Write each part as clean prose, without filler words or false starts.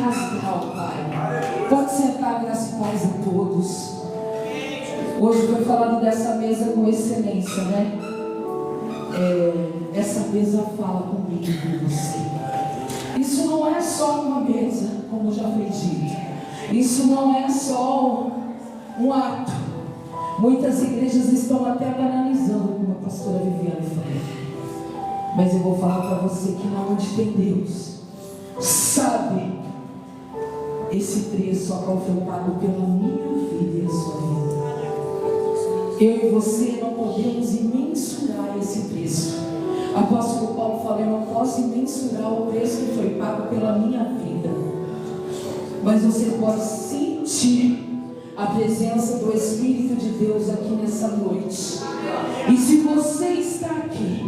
rasgar, ó Pai. Pode sentar, graça e paz a todos. Hoje foi falado dessa mesa com excelência, né? Essa mesa fala comigo e com você. Isso não é só uma mesa, como já foi dito. Isso não é só um ato. Muitas igrejas estão até banalizando, como a pastora Viviane falou. Mas eu vou falar para você que não, onde tem Deus, sabe esse preço a qual foi pago pela minha vida e a sua vida. Eu e você não podemos mensurar esse preço. Apóstolo Paulo fala: eu não posso mensurar o preço que foi pago pela minha vida. Mas você pode sentir a presença do Espírito de Deus aqui nessa noite. E se você está aqui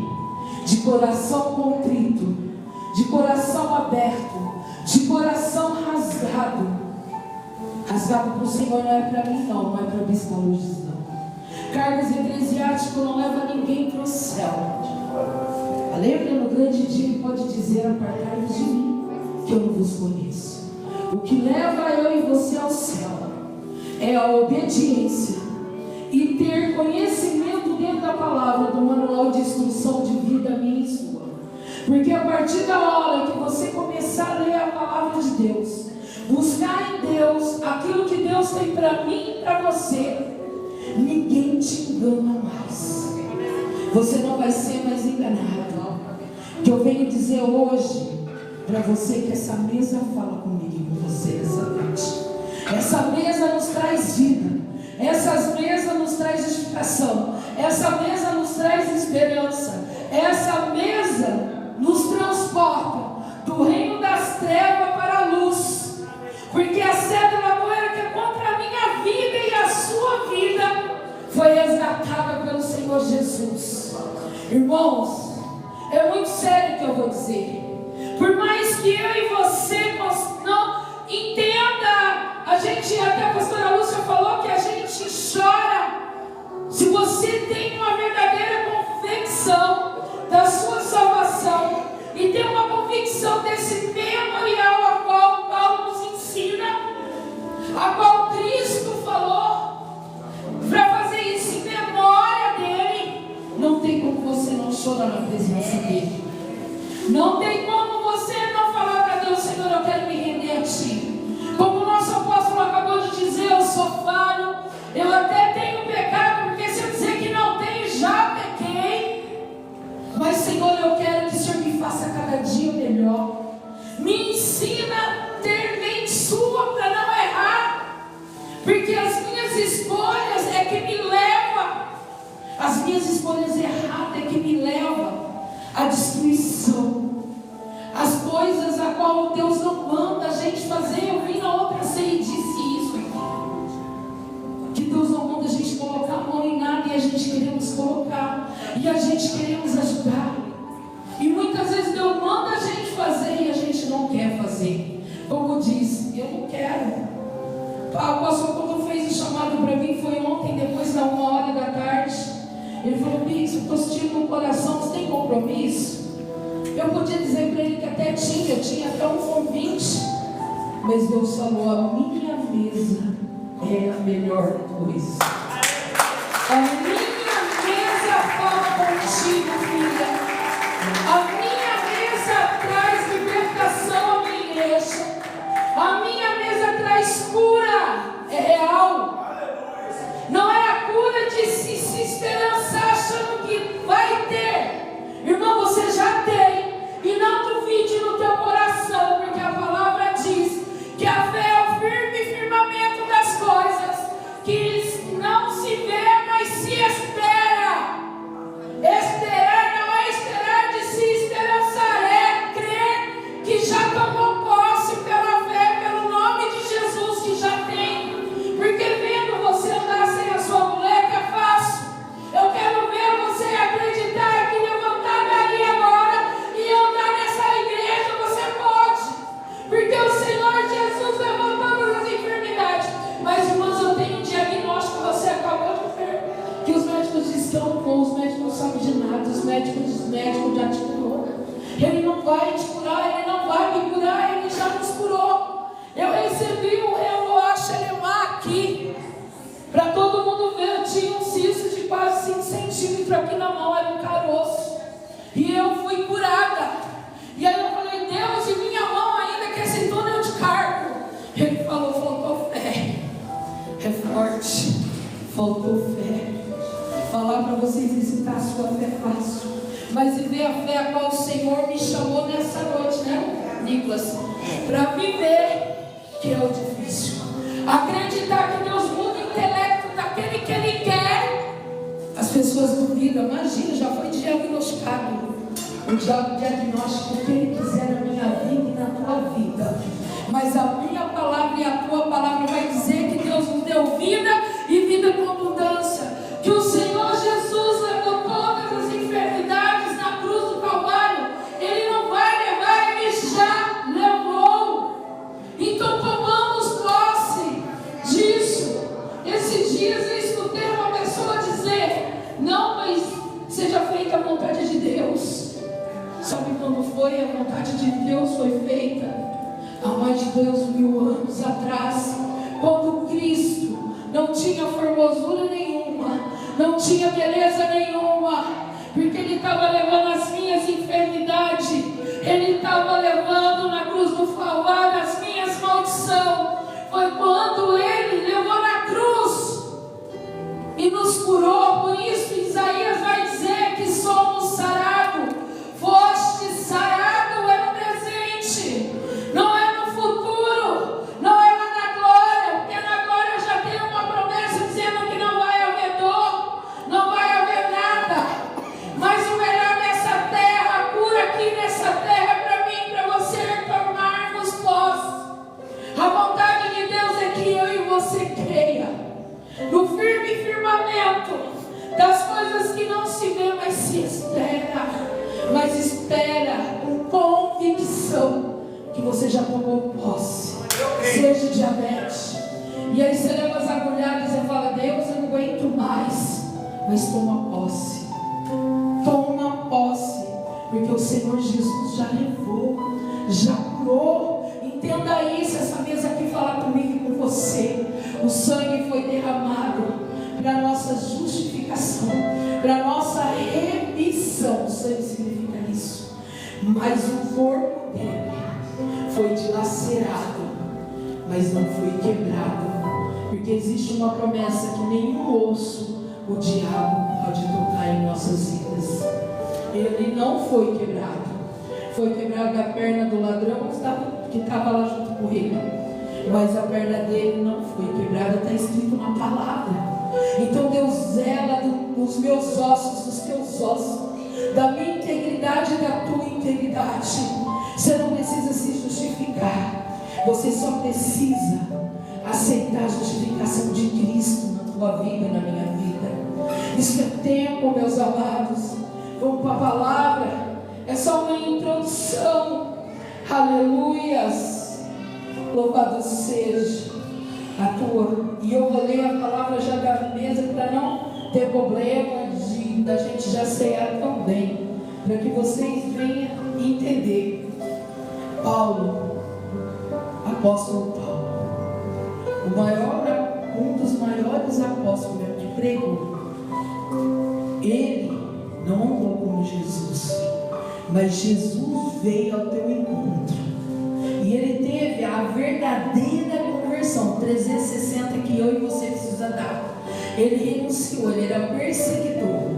de coração contrito, de coração aberto, de coração rasgado para o Senhor, não é para mim não é para o Bispo Lourdes não. Cargos eclesiásticos não leva ninguém para o céu. Lembra no grande dia que pode dizer: apartai-vos de mim, que eu não vos conheço. O que leva eu e você ao céu é a obediência e ter conhecimento dentro da palavra, do manual de instrução de vida minha e sua. Porque a partir da hora que você começar a ler a palavra de Deus, buscar em Deus aquilo que Deus tem para mim e para você, ninguém te engana mais. Você não vai ser mais enganado. Que eu venho dizer hoje para você que essa mesa fala comigo e com você essa noite. Essa mesa nos traz vida. Essa mesa nos traz justificação. Essa mesa nos traz esperança. Essa mesa nos transporta do reino das trevas para a luz. Porque a cédula moeda que é contra a minha vida e a sua vida foi resgatada pelo Senhor Jesus. Irmãos, é muito sério o que eu vou dizer. Por mais que eu e você não entenda, a gente, até a pastora Lúcia falou que a gente chora. Se você tem uma verdadeira convicção da sua salvação e tem uma convicção desse memorial a qual Paulo nos ensina, a qual Cristo falou, para fazer isso em memória dele, não tem como você não chorar na presença dele. Não tem como você não falar para Deus: Senhor, eu quero me render a Ti. Como o nosso apóstolo acabou de dizer: eu sou falho, eu até tenho pecado, porque se eu dizer que não tenho, já pequei. Mas Senhor, eu quero que o Senhor me faça cada dia melhor. Me ensina a ter mente sua para não errar. Porque as minhas escolhas é que me levam, as minhas escolhas erradas é que me levam à destruição. As coisas a qual Deus não manda a gente fazer. Eu vim na outra ceia e disse isso aqui, que Deus não manda a gente colocar a mão em nada, e a gente queremos colocar, e a gente queremos ajudar, e muitas vezes Deus manda a gente fazer e a gente não quer fazer. Como disse, eu não quero. O pastor, quando fez o chamado para mim, foi ontem, depois da 1h da tarde. Ele falou: Pix, eu estou sentindo no coração, você tem compromisso? Eu podia dizer para ele que até tinha, eu tinha até um convite. Mas Deus falou: a minha mesa é a melhor coisa. A minha mesa fala contigo, filha. A minha mesa traz libertação à minha igreja. A minha mesa traz cura. É real. Não é a cura de se esperançar achando que vai ter. Irmão, você já tem. E não duvide no teu coração, porque a palavra diz que a fé é o firme firmamento das coisas que não se vê, mas se viver a fé a qual o Senhor me chamou nessa noite, né, Nicolas? Para viver, que é o difícil. Acreditar que Deus muda o intelecto daquele que Ele quer. As pessoas duvidam. Imagina, já foi diagnosticado o diagnóstico que Ele quiser na minha vida e na tua vida. Mas a minha palavra e a tua palavra vai dizer que Deus nos deu vida e vida com abundância. Que o Senhor Jesus levou todas as enfermidades na cruz do Calvário. Ele não vai levar, Ele já levou. Então tomamos posse disso. Esses dias eu escutei uma pessoa dizer: não, mas seja feita a vontade de Deus. Sabe quando foi a vontade de Deus foi feita? Há mais de 2000 anos atrás, quando Cristo não tinha formosura nenhuma, não tinha beleza nenhuma, porque Ele estava levando as minhas enfermidades, Ele estava levando na cruz do Calvário as minhas maldições. Foi quando Ele levou na cruz e nos curou. Por isso Isaías vai dizer que somos sarados. Foste sarado é no presente, não é no futuro, não é lá na glória, porque na glória já tem uma promessa dizendo que não vai haver dor, não vai haver nada. Mas o melhor nessa terra, a cura aqui nessa terra é para mim e para você tornarmos posse. A vontade de Deus é que eu e você creia no firme firmamento das coisas que não se vê, mas se espera. Mas espera com convicção que você já tomou posse. Seja diabetes. E aí você leva as agulhadas e fala: Deus, eu não aguento mais. Mas toma posse. Toma posse. Porque o Senhor Jesus já levou, já curou. Entenda isso, essa mesa aqui fala comigo e com você. O sangue foi derramado para a nossa justificação, para a nossa remissão. O sangue significa isso. Mas o corpo dele foi dilacerado, mas não foi quebrado. Porque existe uma promessa que nenhum osso o diabo pode tocar em nossas vidas. Ele não foi quebrado. Foi quebrado a perna do ladrão que estava lá junto com ele. Mas a perna dele não foi quebrada. Está escrito na palavra. Então Deus zela dos meus ossos, dos teus ossos, da minha integridade e da tua integridade. Você não precisa se justificar. Você só precisa aceitar a justificação de Cristo na tua vida e na minha vida. Isso é tempo, meus amados. Vamos para a palavra. É só uma introdução. Aleluias. Louvado seja a tua. E eu vou ler a palavra já da mesa para não ter problema da gente já cear tão bem, para que vocês venham entender. Paulo, apóstolo Paulo, um dos maiores apóstolos que pregou, ele não andou como Jesus, mas Jesus veio ao teu encontro e ele teve a verdadeira conversão 360 que eu e você precisa dar. Ele renunciou, ele era perseguidor.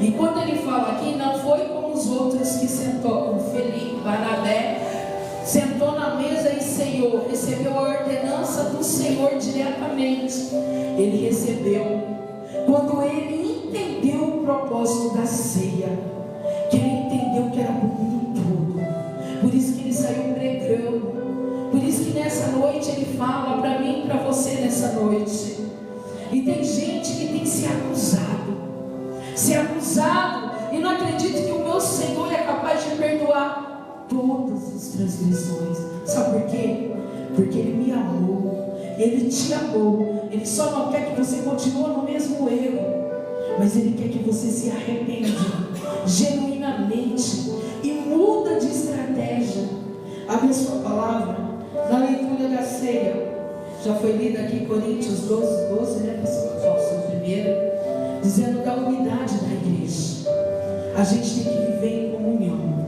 E quando ele fala aqui, não foi como os outros que sentou, como Felipe, Barnabé, sentou na mesa e ceiou, recebeu a ordenança do Senhor diretamente. Ele recebeu quando ele entendeu o propósito da ceia, que ele entendeu que era para o mundo todo. Por isso que ele saiu pregando. Por isso que nessa noite ele fala para mim e para você nessa noite. E tem gente que tem se acusado e não acredita que o meu Senhor é capaz de perdoar todas as transgressões. Sabe por quê? Porque Ele me amou, Ele te amou. Ele só não quer que você continue no mesmo erro, mas Ele quer que você se arrependa genuinamente e muda de estratégia. Abre a sua palavra na leitura da ceia. Já foi lida aqui Coríntios 12, né, pastor? Primeiro, dizendo da unidade da igreja. A gente tem que viver em comunhão.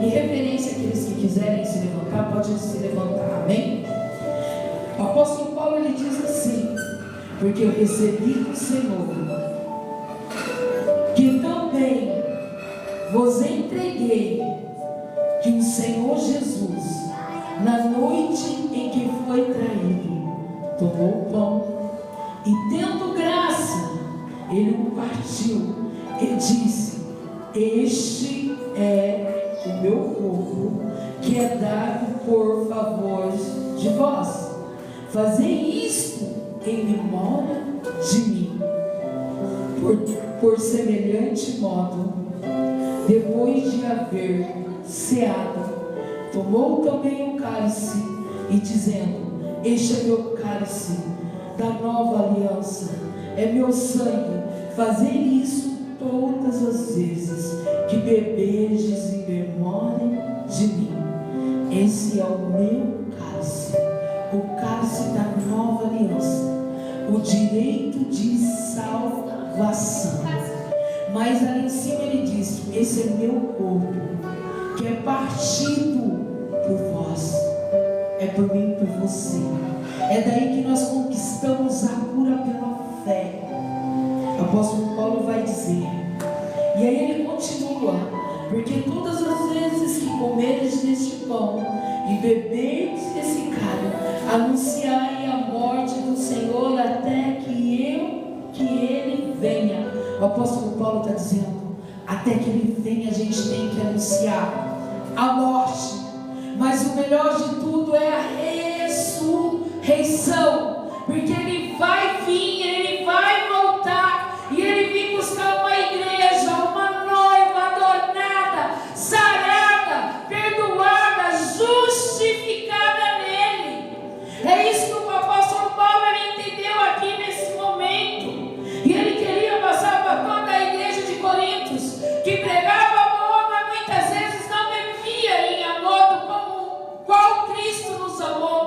Em referência àqueles que quiserem se levantar, podem se levantar, amém? O apóstolo Paulo, ele diz assim: porque eu recebi do Senhor, que também vos que o Senhor Jesus, na noite em que foi traído, tomou o pão e, tendo graça, ele o partiu e disse: este é o meu corpo, que é dado por favor de vós. Fazei isto em memória de mim. Por semelhante modo, depois de haver ceado, tomou também o cálice e, dizendo: este é meu cálice da nova aliança, é meu sangue. Fazei isso todas as vezes que beberdes em memória de mim. Esse é o meu cálice, o cálice da nova aliança, o direito de salvação. Mas ali em cima ele diz: esse é meu corpo, que é partido por vós, é por mim e por você. É daí que nós conquistamos a cura pela fé. O apóstolo Paulo vai dizer, e aí ele continua: porque todas as vezes que comeres deste pão e beberdes desse cálice, anunciai a morte do Senhor até que ele venha. O apóstolo Paulo está dizendo: até que ele venha, a gente tem que anunciar a morte, mas o melhor de tudo é a ressurreição, porque ele vai vir, ele vai voltar, e ele vem buscar uma igreja, uma noiva adornada, sarada, perdoada, justificada nele. É isso que o apóstolo Paulo ele entendeu aqui nesse momento, e ele queria passar para toda a igreja de Coríntios, que pregava amor, mas muitas vezes não vivia em amor como qual Cristo nos amou.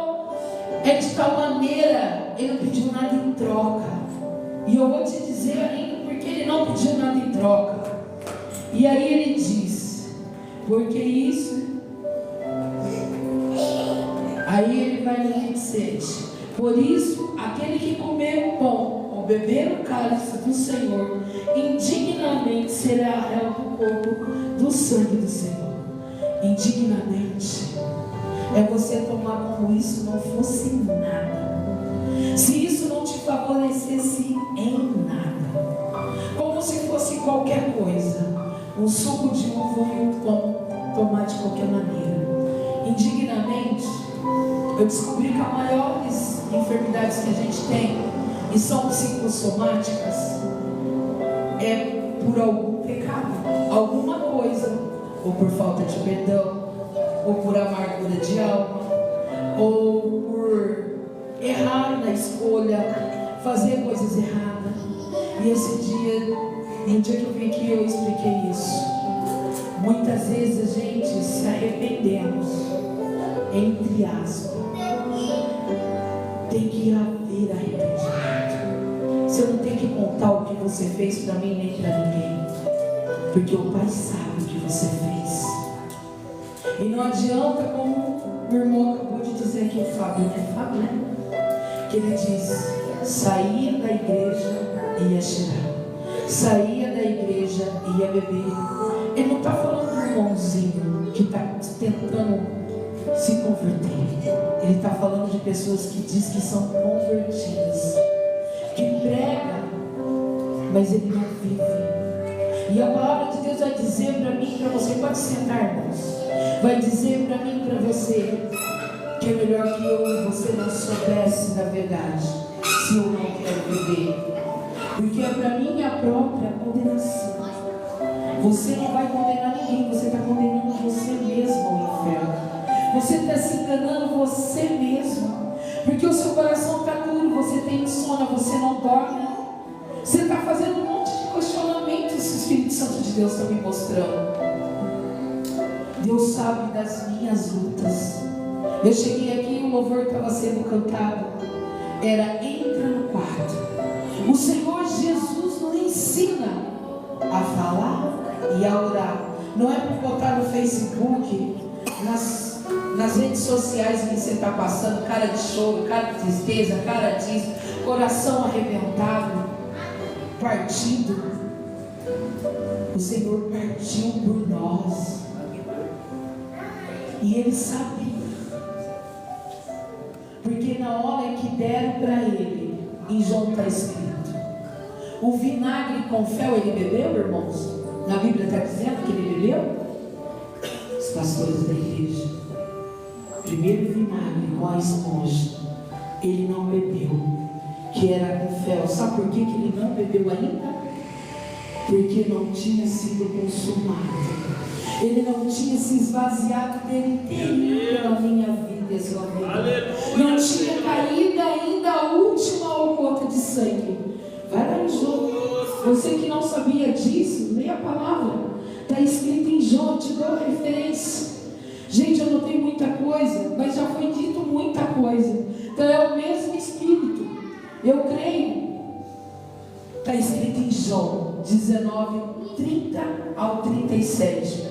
É de tal maneira, ele não pediu nada em troca. E eu vou te dizer ainda porque ele não pediu nada em troca. E aí ele diz: porque isso. Aí ele vai no 27. Por isso, aquele que comer o pão ou beber o cálice do Senhor, indignamente será réu do corpo do sangue do Senhor. Indignamente é você tomar como isso não fosse nada, se isso não te favorecesse em nada, como se fosse qualquer coisa, um suco de uva e um pão, tomar de qualquer maneira. Indignamente, eu descobri que as maiores enfermidades que a gente tem, e são psicossomáticas, é por algum pecado, alguma coisa, ou por falta de perdão, ou por amargura de alma, ou por errar na escolha, fazer coisas erradas. E esse dia, no dia que eu vim aqui, eu expliquei isso. Muitas vezes a gente se arrependemos, entre aspas. Tem que haver arrependimento. Você não tem que contar o que você fez para mim nem para ninguém, porque o Pai sabe o que você fez. E não adianta, como o irmão acabou de dizer aqui, o Fábio, né? Que ele diz: saía da igreja e ia cheirar, saía da igreja e ia beber. Ele não está falando do irmãozinho que está tentando se converter. Ele está falando de pessoas que diz que são convertidas, que pregam, mas ele não vive. E a palavra de Deus vai dizer para mim e para você, pode sentar, irmãos, vai dizer para mim e para você que é melhor que eu e você não soubesse da verdade, se eu não quero viver, porque é para minha própria condenação. Você não vai condenar ninguém, você está condenando você mesmo ao inferno. Você está se enganando você mesmo, porque o seu coração está duro, você tem insônia, você não dorme, você está fazendo um monte de questionamentos. O Espírito Santo de Deus está me mostrando. Deus sabe das minhas lutas. Eu cheguei aqui e o louvor estava sendo cantado, era entra no quarto. O Senhor Jesus nos ensina a falar e a orar. Não é por botar no Facebook, nas redes sociais que você está passando, cara de choro, cara de tristeza, cara disso, coração arrebentado, partido. O Senhor partiu por nós. E ele sabia. Porque na hora que deram para ele, em João está escrito, o vinagre com fel ele bebeu, irmãos? Na Bíblia está dizendo que ele bebeu? Os pastores da igreja, primeiro vinagre com a esponja, ele não bebeu, que era com fel. Sabe por que ele não bebeu ainda? Porque não tinha sido consumado. Ele não tinha se esvaziado dele inteirinho na minha vida e sua vida. Não tinha caído ainda a última gota de sangue. Vai lá em João. Você que não sabia disso, leia a palavra. Está escrito em João, te dou referência. Gente, eu não tenho muita coisa, mas já foi dito muita coisa. Então é o mesmo Espírito. Eu creio. Está escrito em João 19, 30 ao 37.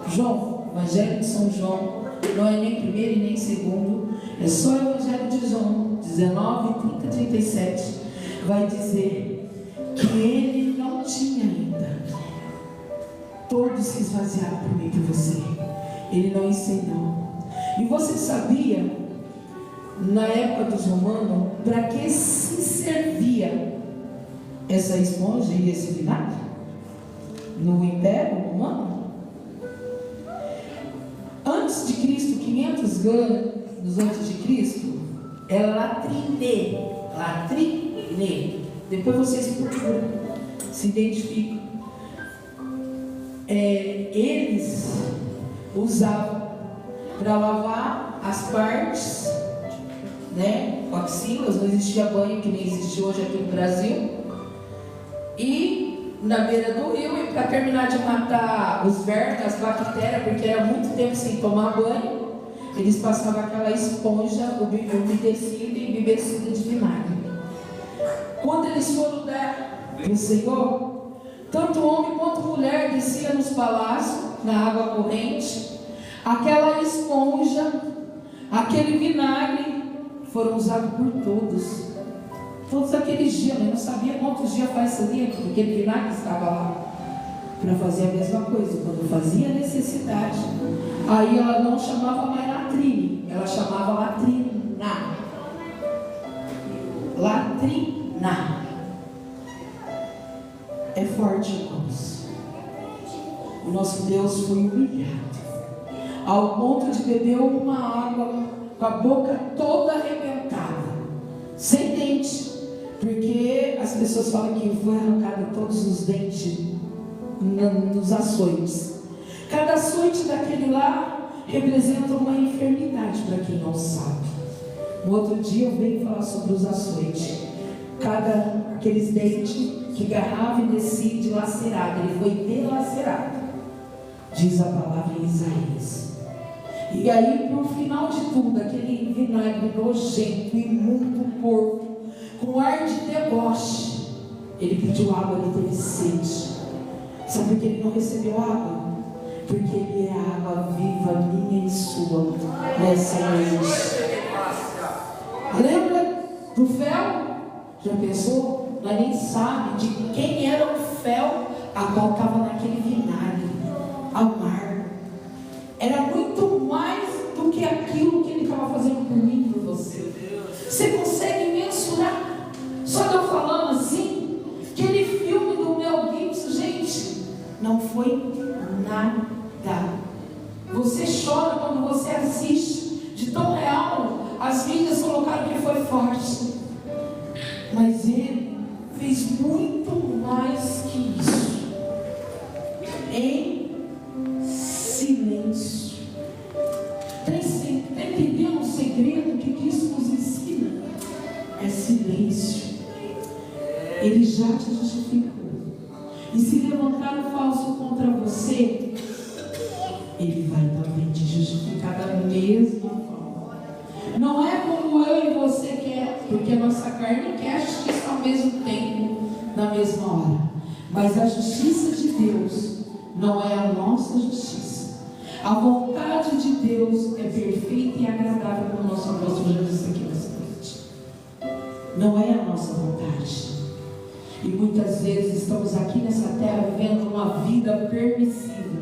João, Evangelho de São João, não é nem primeiro e nem segundo, é só o Evangelho de João 19, 30, 37. Vai dizer que ele não tinha ainda todos se esvaziaram por mim e por você. Ele não ensinou. E você sabia, na época dos romanos, para que se servia essa esponja e esse vinagre? No Império Romano? Antes de Cristo, 500 anos antes de Cristo, era latrine. Latrine. Depois vocês procuram, se identificam. Eles usavam para lavar as partes, né? Axilas, não existia banho que nem existe hoje aqui no Brasil. E na beira do rio, e para terminar de matar os vermes, as bactérias, porque era muito tempo sem tomar banho, eles passavam aquela esponja umedecida e embebecida de vinagre. Quando eles foram dar para o Senhor, tanto homem quanto mulher descia nos palácios, na água corrente, aquela esponja, aquele vinagre, foram usados por todos. Todos aqueles dias, eu não sabia quantos dias faz ali, porque aquele vinagre estava lá para fazer a mesma coisa. Quando fazia necessidade, aí ela não chamava mais latrine, ela chamava latrina. Latrina. É forte, irmãos. O nosso Deus foi humilhado ao ponto de beber uma água com a boca toda arrebentada, sem dente. Porque as pessoas falam que foi arrancado todos os dentes nos açoites. Cada açoite daquele lá representa uma enfermidade, para quem não sabe. No outro dia eu venho falar sobre os açoites. Aqueles dentes que agarrava e descia dilacerado, ele foi delacerado, diz a palavra em Isaías. E aí, no final de tudo, aquele vinagre nojento, imundo, porco, com ar de deboche, ele pediu água, ele teve sede. Sabe por que ele não recebeu água? Porque ele é a água viva, minha e sua, nessa noite. Lembra do fel? Já pensou? Nós nem sabe de quem era o fel a qual estava naquele vinagre, ao mar. Era muito mais do que aquilo que ele estava fazendo por mim e por você. Você consegue mensurar? Só que eu falando assim, aquele filme do Mel Gibson, gente, não foi nada. Você chora quando você assiste, de tão real. As mídias colocaram que foi forte, mas ele fez muito mais que isso, em silêncio. Está entendendo o segredo que Cristo nos ensina? É silêncio. Ele já te justificou. E se levantar o falso contra você, ele vai também te justificar da mesma forma. Não é como eu e você quer, porque a nossa carne quer a justiça ao mesmo tempo, na mesma hora. Mas a justiça de Deus não é a nossa justiça. A vontade de Deus é perfeita e agradável para o nosso apóstolo Jesus aqui nessa noite. Não é a nossa vontade. E muitas vezes estamos aqui nessa terra vivendo uma vida permissiva.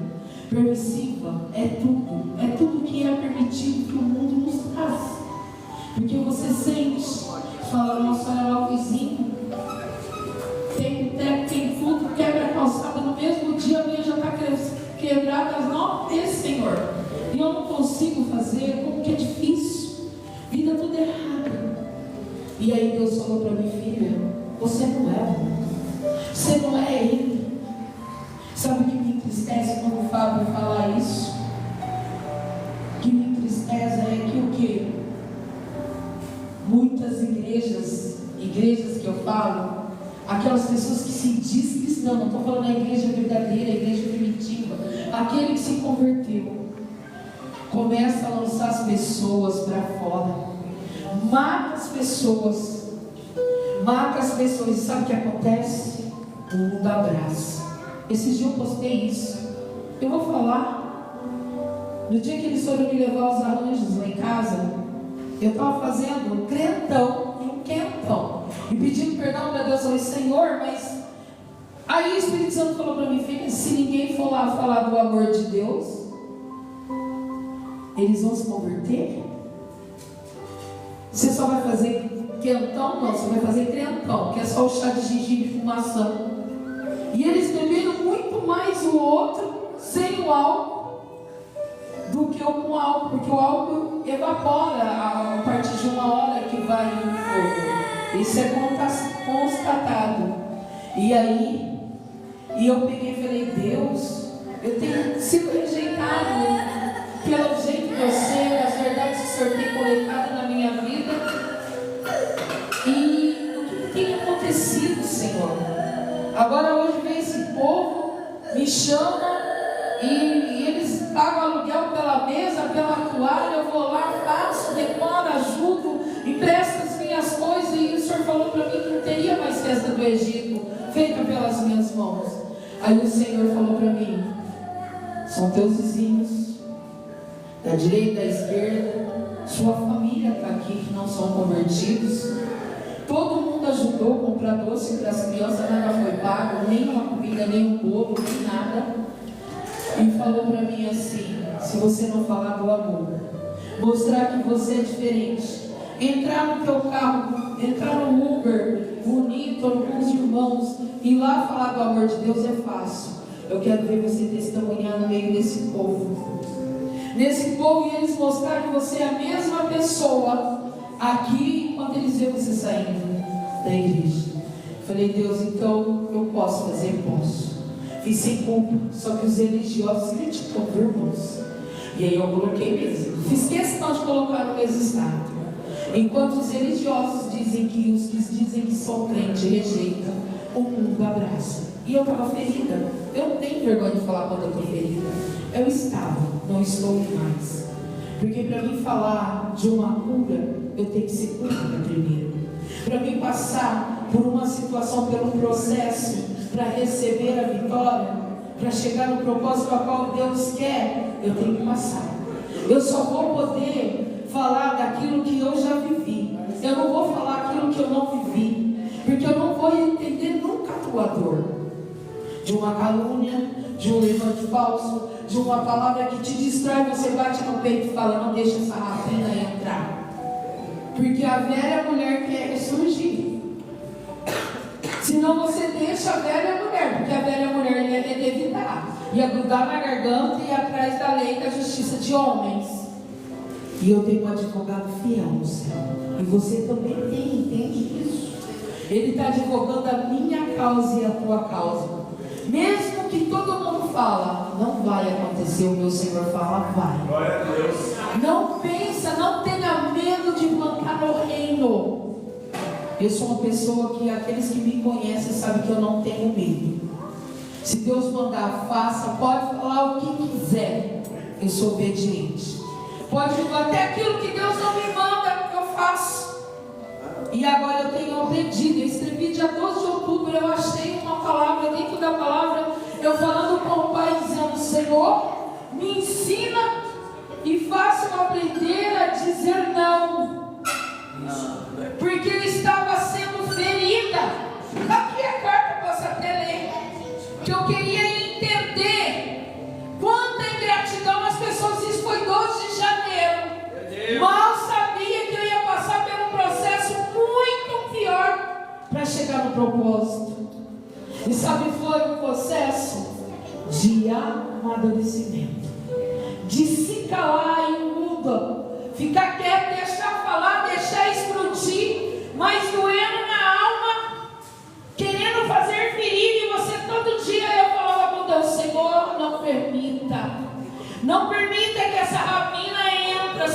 Permissiva é tudo que é permitido. consigo fazer, como que é difícil, vida tudo errada. E aí Deus falou para mim: filha, você não é bom, você não é ele. Sabe o que me entristece quando o Fábio fala isso? O que me entristece é que o que? Muitas igrejas que eu falo, aquelas pessoas que se diz cristão, não estou falando da igreja verdadeira, a igreja primitiva, aquele que se converteu, começa a lançar as pessoas para fora, mata as pessoas, e sabe o que acontece? O mundo abraça. Esses dias eu postei isso. Eu vou falar. No dia que eles foram me levar os arranjos lá em casa, eu estava fazendo um crentão e um quentão, e pedindo perdão para Deus. Eu falei: Senhor, mas... Aí o Espírito Santo falou para mim: filha, se ninguém for lá falar do amor de Deus, eles vão se converter? Você só vai fazer quentão? Não, você vai fazer crentão, que é só o chá de gengibre com maçã. E eles beberam muito mais o outro sem o álcool do que o com álcool, porque o álcool evapora a partir de uma hora que vai no fogo. Isso é constatado. E aí, eu peguei e falei: Deus, eu tenho sido rejeitado pelo jeito que eu sei, as verdades que o Senhor tem colocado na minha vida. E o que tem acontecido, Senhor? Agora hoje vem esse povo, me chama e eles pagam aluguel pela mesa, pela toalha. Eu vou lá, faço, decoro, ajudo, empresto as minhas coisas. E o Senhor falou para mim que não teria mais festa do Egito feita pelas minhas mãos. Aí o Senhor falou para mim: são teus vizinhos, da direita, da esquerda, sua família está aqui, que não são convertidos. Todo mundo ajudou a comprar doce para as crianças, nada foi pago, nem uma comida, nem um bolo, nem nada. E falou para mim assim: se você não falar do amor, mostrar que você é diferente, entrar no teu carro, entrar no Uber, bonito, alguns irmãos, e lá falar do amor de Deus é fácil. Eu quero ver você testemunhar no meio desse povo. Nesse povo, e eles mostrar que você é a mesma pessoa aqui, quando eles veem você saindo da igreja. Falei: Deus, então eu posso fazer? Posso. Fiz sem culpa, só que os religiosos criticam, irmãos. E aí eu coloquei mesmo. Fiz questão de colocar no mesmo estado. Enquanto os religiosos dizem que os que dizem que são crentes rejeitam, o mundo abraça. E eu estava ferida. Eu não tenho vergonha de falar quando eu estou ferida. Eu estava, não estou mais. Porque para mim falar de uma cura, eu tenho que ser curada primeiro. Para mim passar por uma situação, pelo processo, para receber a vitória, para chegar no propósito a qual Deus quer, eu tenho que passar. Eu só vou poder falar daquilo que eu já vivi. Eu não vou falar aquilo que eu não vivi, porque eu não vou entender nunca a tua dor. De uma calúnia, de um levante falso, de uma palavra que te distrai, você bate no peito e fala: não deixa essa rapina entrar. Porque a velha mulher quer ressurgir. Senão você deixa a velha mulher, porque a velha mulher ia evitar, ia grudar na garganta e ir atrás da lei da justiça de homens. E eu tenho um advogado fiel no céu, e você também tem, entende isso? Ele está advogando a minha causa e a tua causa. Mesmo que todo mundo fala, não vai acontecer, o meu Senhor fala, vai. Glória a Deus. Não pensa, não tenha medo de plantar no reino. Eu sou uma pessoa que aqueles que me conhecem sabem que eu não tenho medo. Se Deus mandar, faça, pode falar o que quiser. Eu sou obediente. Pode até aquilo que Deus não me manda, eu faço. E agora eu tenho aprendido. Eu escrevi dia 12 de outubro, eu achei uma palavra dentro da palavra, eu falando com o Pai, dizendo: Senhor, me ensina e faça-me aprender a dizer não. Porque eu estava sendo ferida. Aqui a carta, posso até ler. Que eu queria entender quanta ingratidão as pessoas. Isso foi 12 de janeiro. Mal sabia que eu ia passar por um processo muito pior para chegar no propósito. E sabe, foi um processo de amadurecimento, de se calar em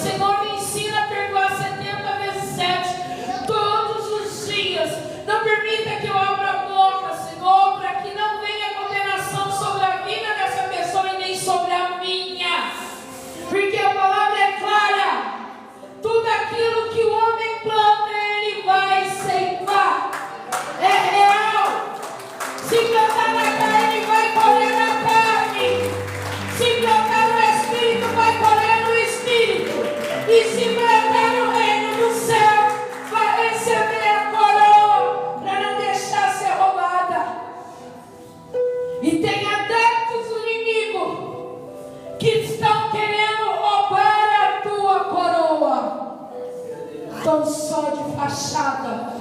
Senhor, me ensina a perdoar 70 vezes 7 todos os dias. Não permita que eu abra a boca, Senhor, para que não venha condenação sobre a vida dessa pessoa e nem sobre a minha. Porque a palavra é clara. Tudo aquilo que o homem planta, ele vai ceifar. É real. Se plantar na carne, vai colher na carne. Se plantar no Espírito, vai colher no Espírito. E se plantar no reino do céu, vai receber a coroa, para não deixar ser roubada. E tem adeptos do inimigo que estão querendo roubar a tua coroa. Tão só de fachada.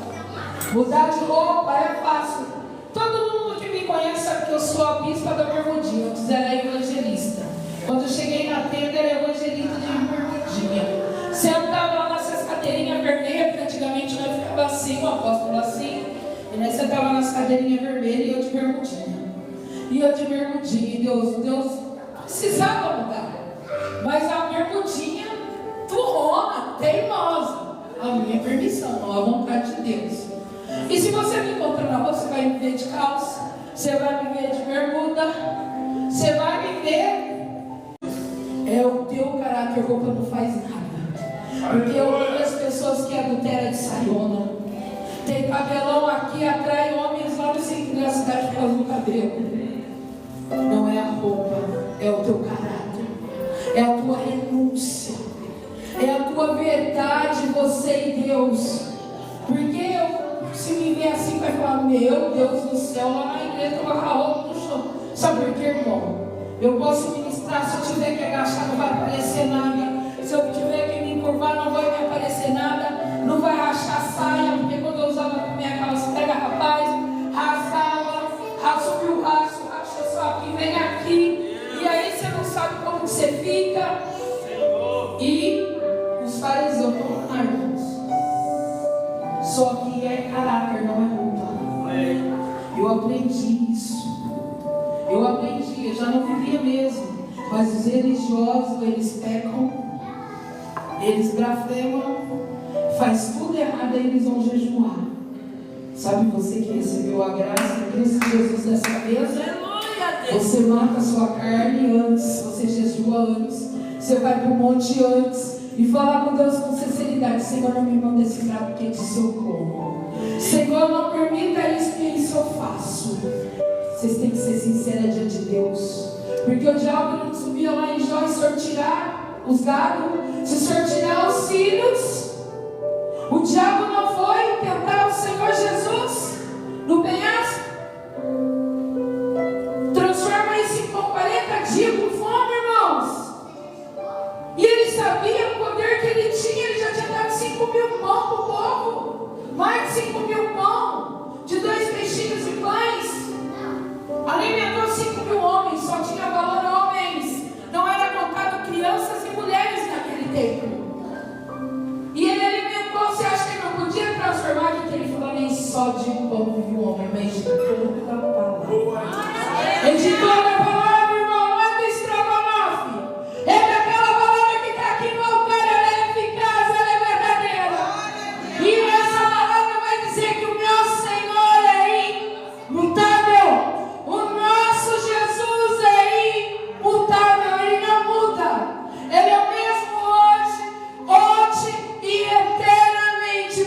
Mudar de roupa é fácil. Todo mundo que me conhece sabe que eu sou a bispa da bermudinha. Antes era evangelista. Quando eu cheguei na tenda, era evangelista de bermudinha. Sentava lá nessas cadeirinhas vermelhas, porque antigamente nós ficava assim, o apóstolo assim. E nós sentava nas cadeirinhas vermelhas e eu de bermudinha. E eu de bermudinha. E Deus precisava mudar. Mas a bermudinha turrona, teimosa. A minha permissão, não a vontade de Deus. E se você me encontrar na rua, você vai me ver de calça, você vai me ver de bermuda, você vai me ver. É o teu caráter, roupa não faz nada. Porque eu conheço pessoas que adulteram de saiona. Tem cabelão aqui, atrai homens lá no centro da cidade por causa do cabelo. Não é a roupa, é o teu caráter, é a tua renúncia, é a tua verdade, você e Deus. Porque se me ver assim, vai falar: meu Deus do céu, lá na igreja eu vou com a roupa no chão. Sabe por quê, irmão? Eu posso ministrar, se eu tiver que agachar, não vai aparecer nada. Se eu tiver que me encurvar, não vai me aparecer nada. Não vai rachar a saia, porque quando eu usava a minha calça, pega rapaz, rasgava, subiu o racha só aqui, vem aqui. E aí você não sabe como você fica. E os fariseus estão lá, irmãos. Só que é caráter, não é roupa. Eu aprendi isso. Eu já não vivia mesmo. Mas os religiosos, eles pecam, eles blasfemam, faz tudo errado, aí eles vão jejuar. Sabe você que recebeu a graça de Cristo Jesus dessa mesa? Você mata a sua carne antes, você jejua antes, você vai para o monte antes e fala com Deus com sinceridade: Senhor, não me manda esse prato quente se eu como. Senhor, não permita isso, que isso eu faço. Vocês têm que ser sinceros diante de Deus. Porque o diabo não subia lá em Jó e sortirá os gados, se sortirá os filhos. O diabo não foi tentar o Senhor Jesus no penhasco. Transforma isso em 40 dias com fome, irmãos. E ele sabia o poder que ele tinha. Ele já tinha dado 5.000 pão para o povo. Mais de 5.000 pão, de 2 peixinhos e pães. Alimentou 5.000 homens. Só tinha valor homens. Não era contado crianças e mulheres naquele tempo. E ele alimentou. Você acha que ele não podia transformar? Que ele falou: nem só de pão vive o homem, mas de toda a palavra. E de toda a palavra, irmão. Não é do estrogonofe. É daquela palavra que está aqui no altar. Ela é eficaz, ela é verdadeira. E essa palavra vai dizer que o meu Senhor é imutável. O nosso Jesus é imutável. Ele não muda. Ele é o mesmo hoje, ontem e eternamente.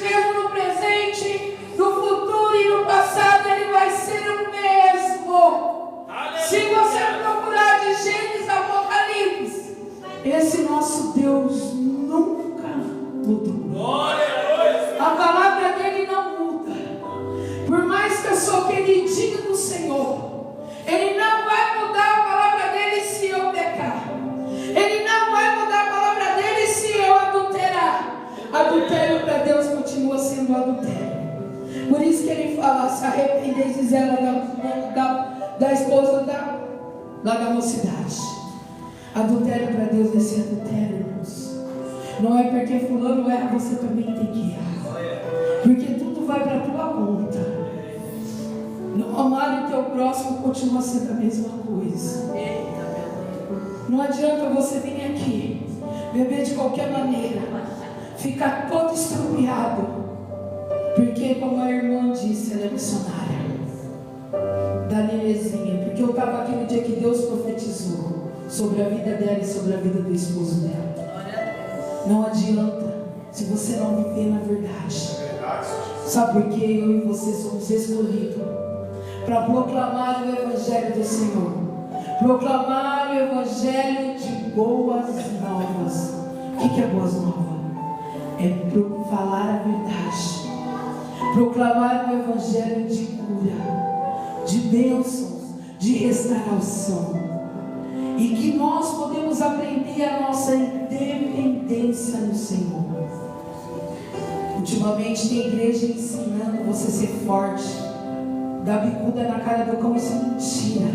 Mesmo no presente, no futuro e no passado, ele vai ser o mesmo. Se você procurar de Gênesis a Apocalipse, esse nosso Deus nunca mudou. A palavra dele não muda. Por mais que eu sou queridinho do Senhor, ele não vai mudar a palavra dele se eu pecar. Ele não vai mudar a palavra dele se eu adulterar. Adultério para Deus continua sendo adultério. Por isso que ele fala: se arrependei, diz ela da esposa lá da mocidade. Adultério para Deus é ser adultério, irmãos. Não é porque fulano erra, você também tem que errar. Porque tudo vai para a tua conta. Não amar o teu próximo continua sendo a mesma coisa. Não adianta você vir aqui beber de qualquer maneira, ficar todo estrupiado, porque como a irmã disse, ela é missionária da Nenezinha, porque eu estava aqui no dia que Deus profetizou sobre a vida dela e sobre a vida do esposo dela. Não adianta se você não viver na verdade. Sabe por quê? Eu e você somos escolhidos para proclamar o Evangelho do Senhor, proclamar o Evangelho de boas novas. O que é boas novas? É falar a verdade, proclamar o Evangelho de cura, de bênçãos, de restauração, e que nós podemos aprender a nossa independência no Senhor. Ultimamente tem igreja ensinando você a ser forte, dar bicuda na cara do cão. Isso é mentira.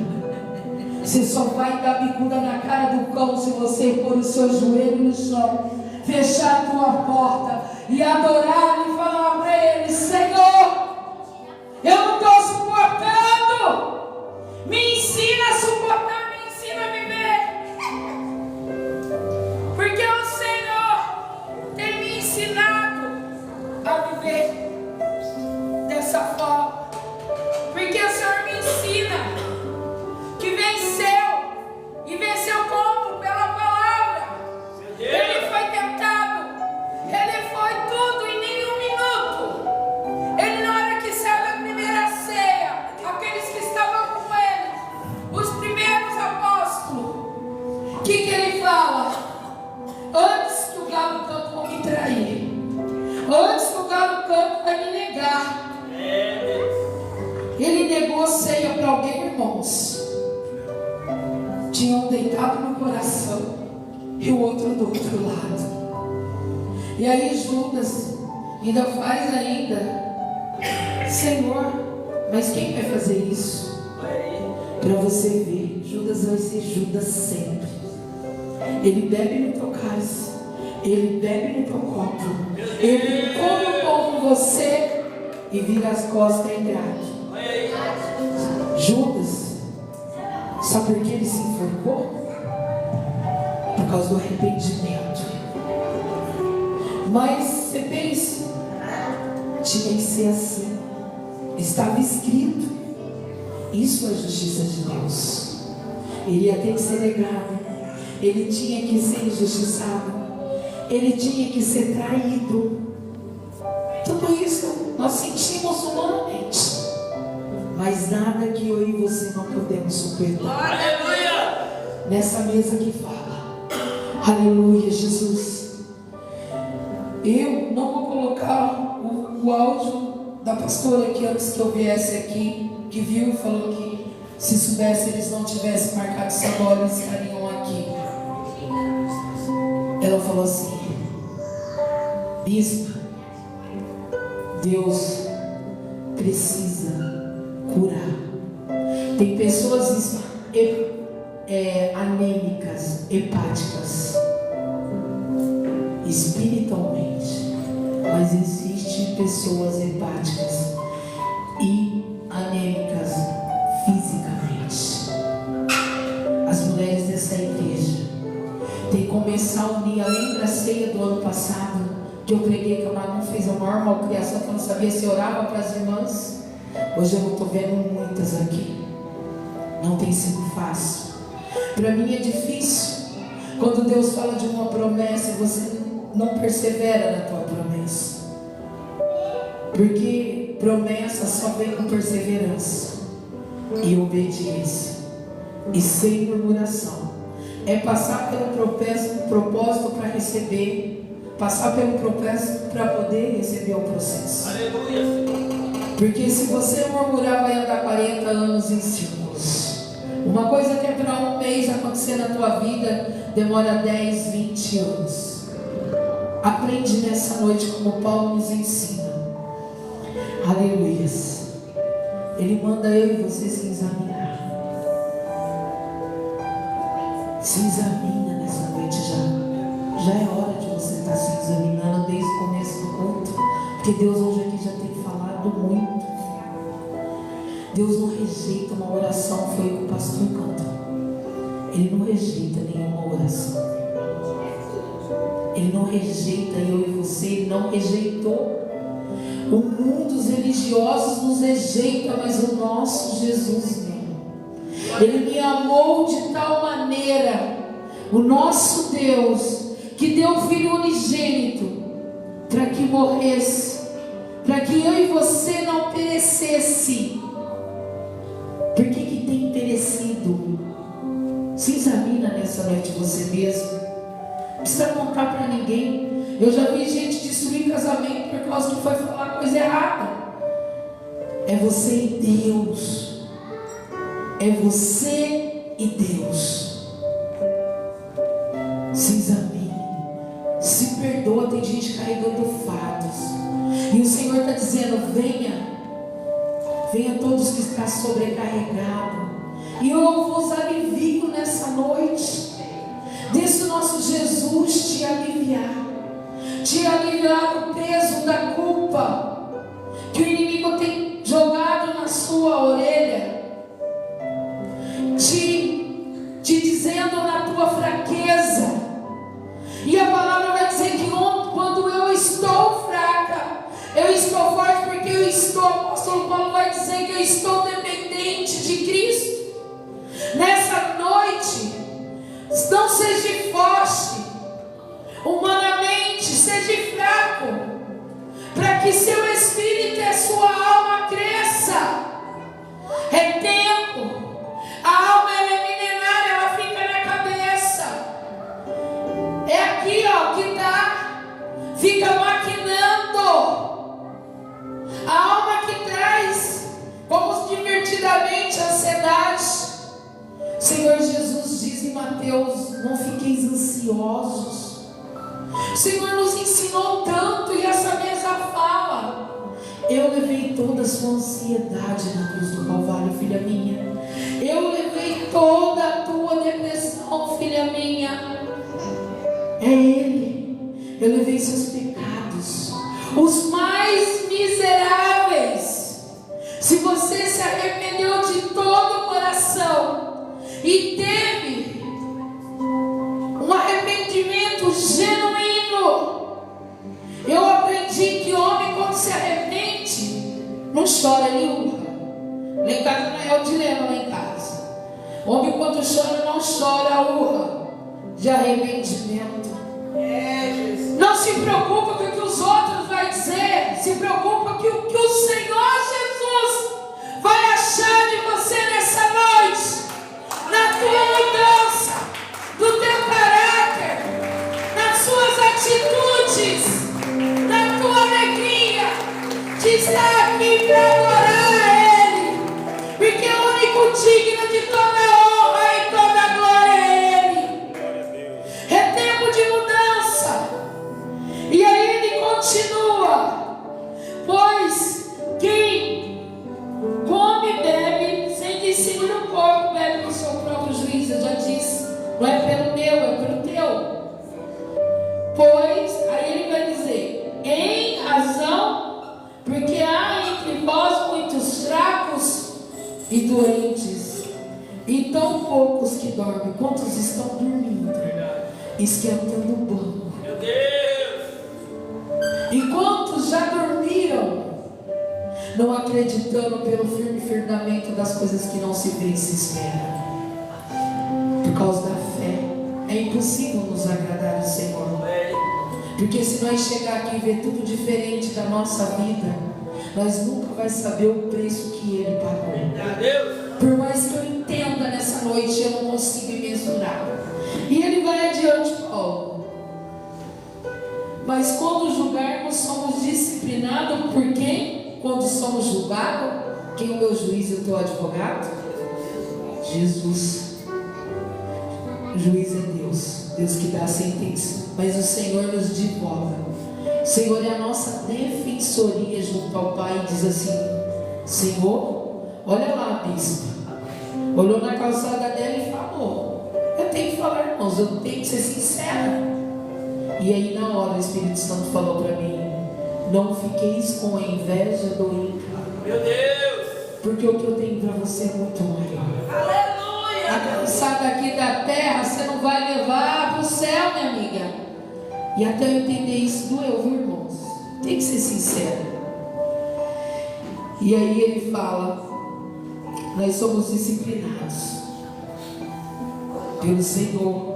Você só vai dar bicuda na cara do cão se você pôr o seu joelho no chão, fechar a tua porta e adorar e falar para ele: Senhor, eu não estou suportando, me ensina a suportar, me ensina a viver, porque o Senhor tem me ensinado a viver dessa forma, porque o Senhor me ensina que venceu, e venceu como? Pela palavra. Ele foi tentado, ele foi tudo em nenhum minuto. Ele, na hora que saiu da primeira ceia, aqueles que estavam com ele, os primeiros apóstolos, o que ele fala? Antes que o galo cante, vão me trair, antes que o galo cante, vai me negar. Ele negou a ceia para alguém, irmãos. Tinha um deitado no coração e o outro do outro lado. E aí Judas ainda faz Senhor, mas quem vai fazer isso? Para você ver, Judas vai ser Judas sempre. Ele bebe no teu cálice, ele bebe no teu copo, ele come o pão com você e vira as costas e ingrato. Judas, sabe por que ele se enforcou? Por causa do arrependimento. Mas você pensa, tinha que ser assim, estava escrito. Isso é a justiça de Deus. Ele ia ter que ser negado, ele tinha que ser injustiçado, ele tinha que ser traído. Tudo isso nós sentimos humanamente, mas nada que eu e você não podemos suportar. Aleluia! Nessa mesa que fala, aleluia, Jesus. Eu não vou colocar o áudio da pastora que antes que eu viesse aqui, que viu e falou que se soubesse eles não tivessem marcado essa bola, eles estariam aqui. Ela falou assim: bispo, Deus precisa curar. Tem pessoas anêmicas, hepáticas, espiritualmente, mas existem pessoas hepáticas e anêmicas fisicamente. As mulheres dessa igreja têm que começar a unir. Lembra a ceia do ano passado que eu preguei que a Manu fez a maior malcriação, que eu não sabia se orava para as irmãs? Hoje eu não estou vendo muitas aqui. Não tem sido fácil. Para mim é difícil quando Deus fala de uma promessa e você não persevera na tua promessa, porque promessa só vem com perseverança e obediência e sem murmuração. É passar pelo propósito para receber, passar pelo propósito para poder receber o processo. Aleluia. Porque se você murmurar, vai andar 40 anos em círculos. Uma coisa que é para um mês acontecer na tua vida, demora 10, 20 anos. Aprende nessa noite como Paulo nos ensina. Aleluias. Ele manda eu e você se examinar. Se examina nessa noite já. Já é hora de você estar se examinando desde o começo do culto. Porque Deus hoje aqui já tem falado muito. Deus não rejeita uma oração, foi o que o pastor cantou. Ele não rejeita nenhuma oração. Ele não rejeita eu e você, Ele não rejeitou. O mundo, os religiosos nos rejeita, mas o nosso Jesus não. Ele me amou de tal maneira, o nosso Deus, que deu o Filho unigênito, para que morresse, para que eu e você não perecesse. Por que tem perecido? Se examina nessa noite você mesmo. Não precisa contar para ninguém. Eu já vi gente destruir casamento por causa que foi falar coisa errada. É você e Deus. É você e Deus. Se examine, se perdoa. Tem gente carregando fardos, e o Senhor está dizendo: venha todos que estão sobrecarregados, e eu vos alivio nessa noite. Deixa o nosso Jesus te aliviar do peso da culpa que o inimigo tem jogado na sua orelha, te dizendo na tua fraqueza. E a palavra vai dizer que quando eu estou fraca, eu estou forte, porque eu estou, o apóstolo Paulo vai dizer que eu estou dependente de Cristo. Nessa noite, não seja forte humanamente, seja fraco, para que seu espírito e a sua alma cresça. É tempo. A alma, ela é milenária, ela fica na cabeça. É aqui, ó, que tá, fica maquinando. A alma que traz, como divertidamente, a ansiedade. O Senhor Jesus diz em Mateus: não fiqueis ansiosos. O Senhor nos ensinou tanto, e essa mesa fala: eu levei toda a sua ansiedade na cruz do Calvário, filha minha. Eu levei toda a tua depressão, filha minha. É Ele. Eu levei seus pecados, os mais miseráveis. Se você se arrependeu de todo o coração e teve um arrependimento genuíno, eu aprendi que homem, quando se arrepende, não chora, ele urra. Lá em casa não é o dilema, lá em casa. Homem, quando chora, não chora, urra de arrependimento. Não se preocupa com o que os outros vão dizer, se preocupa com o que o Senhor Jesus vai achar de você nessa noite, na tua mudança, no teu caráter, nas suas atitudes, na tua alegria de estar aqui para adorar a Ele, porque é o único digno de toda honra e toda glória é Ele. É tempo de mudança. E aí ele continua: pois quem come e bebe sem que segure o corpo, bebe no seu próprio juízo. Eu já disse, não é pelo meu, é pelo teu. Pois, aí ele vai dizer: em razão, porque há entre vós muitos fracos e doentes, e tão poucos que dormem. Quantos estão dormindo, esquentando o banco? Meu Deus! E quantos já dormiram, não acreditando pelo firme fundamento das coisas que não se vê e se espera? Por causa da fé, é impossível nos agradar o Senhor. Porque se nós chegar aqui e ver tudo diferente da nossa vida, nós nunca vamos saber o preço que Ele pagou. Por mais que eu entenda nessa noite, eu não consigo mensurar. E ele vai adiante, Paulo: mas quando julgarmos, somos disciplinados por quem? Quando somos julgados, quem é o meu juiz e o teu advogado? Jesus. O juiz é Deus, Deus que dá a sentença, mas o Senhor nos advoga. O Senhor é a nossa defensoria junto ao Pai, e diz assim: Senhor, olha lá a bispa, olhou na calçada dela e falou. Eu tenho que falar, irmãos, eu tenho que ser sincera. E aí na hora o Espírito Santo falou para mim: não fiqueis com a inveja do ímpio. Meu Deus! Porque o que eu tenho para você é muito maior. Aleluia! A calçada aqui da terra você não vai levar para o céu, minha amiga. E até eu entender isso doeu, viu, irmãos? Tem que ser sincero. E aí ele fala: nós somos disciplinados pelo Senhor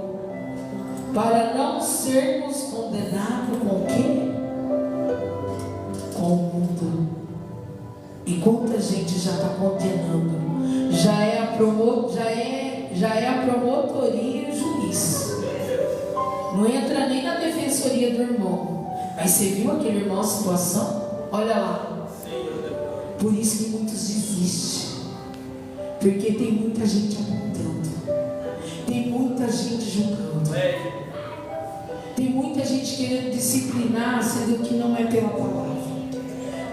para não sermos condenados com o quê? Com o mundo. E quanta gente já está condenando? Já é a promotoria e o juiz. Não entra nem na defensoria do irmão. Mas você viu aquele irmão, a situação? Olha lá. Por isso que muitos desistem. Porque tem muita gente apontando. Tem muita gente julgando. Tem muita gente querendo disciplinar, sendo que não é pela palavra.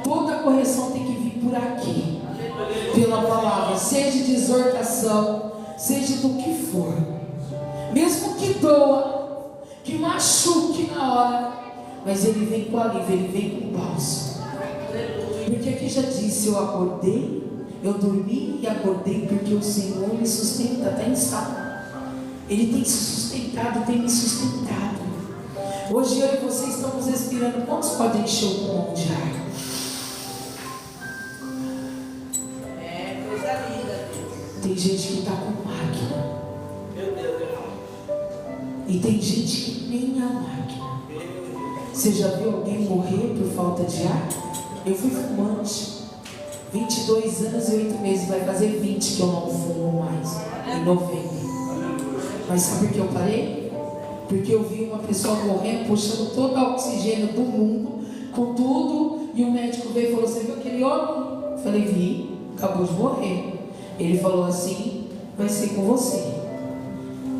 Toda correção tem que vir por aqui. Pela palavra. Seja de exortação, seja do que for. Mesmo que doa, que machuque na hora, mas ele vem com alívio, ele vem com bálsamo. Porque aqui já disse: eu acordei, eu dormi e acordei, porque o Senhor me sustenta. Está em salmo. Ele tem se sustentado, tem me sustentado. Hoje eu e você estamos respirando. Quantos podem encher o pulmão de ar? É coisa linda. Tem gente que está com máquina. Meu Deus. E tem gente que nem a máquina. Você já viu alguém morrer por falta de ar? Eu fui fumante. 22 anos e 8 meses. Vai fazer 20 que eu não fumo mais. Em novembro. Mas sabe por que eu parei? Porque eu vi uma pessoa morrendo, puxando todo o oxigênio do mundo, com tudo. E o médico veio e falou: você viu aquele homem? Eu falei: vi, acabou de morrer. Ele falou assim: vai ser com você.